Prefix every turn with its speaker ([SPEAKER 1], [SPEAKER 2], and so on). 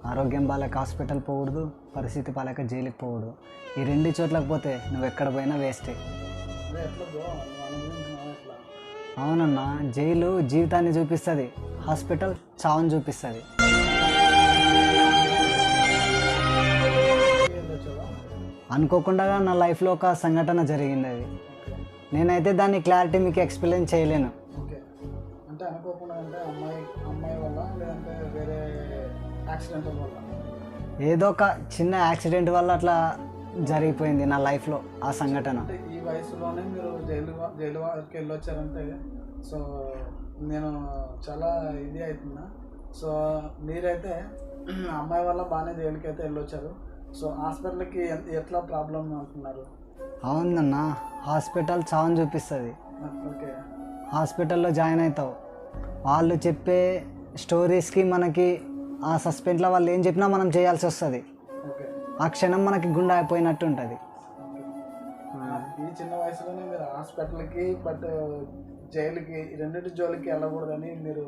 [SPEAKER 1] ఆరోగ్యం బాలేక హాస్పిటల్ పోకూడదు, పరిస్థితి బాలేక జైలుకి పోకూడదు. ఈ రెండు చోట్లకు పోతే నువ్వు ఎక్కడ పోయినా వేస్టే. అవునన్నా, జైలు జీవితాన్ని చూపిస్తుంది, హాస్పిటల్ చావుని చూపిస్తుంది. అనుకోకుండా నా లైఫ్లో ఒక సంఘటన జరిగింది. అది నేనైతే దాని క్లారిటీ మీకు ఎక్స్ప్లెయిన్ చేయలేను.
[SPEAKER 2] అంటే అనుకోకుండా అంటే అమ్మాయి వల్ల లేదంటే వేరే యాక్సిడెంట్ వల్ల?
[SPEAKER 1] ఏదో ఒక చిన్న యాక్సిడెంట్ వల్ల అట్లా జరిగిపోయింది నా లైఫ్లో ఆ సంఘటన.
[SPEAKER 2] అంటే ఈ వయసులోనే మీరు జైలు వరకు వెళ్ళొచ్చారంటే సో నేను చాలా ఇది అవుతున్నా. సో మీరైతే అమ్మాయి వల్ల బాగానే జైలుకి అయితే వెళ్ళొచ్చారు. సో హాస్పిటల్కి ఎట్లా ప్రాబ్లం అంటున్నారు?
[SPEAKER 1] అవునన్నా, హాస్పిటల్ చావుని చూపిస్తుంది.
[SPEAKER 2] ఓకే.
[SPEAKER 1] హాస్పిటల్లో జాయిన్ అవుతావు, వాళ్ళు చెప్పే స్టోరీస్కి మనకి ఆ సస్పెన్స్లో వాళ్ళు ఏం చెప్పినా మనం చేయాల్సి వస్తుంది. ఆ క్షణం మనకి గుండె అయిపోయినట్టు ఉంటుంది.
[SPEAKER 2] ఈ చిన్న వయసులోనే మీరు హాస్పిటల్కి బట్ జైలుకి రెండింటి జోలికి వెళ్ళకూడదని మీరు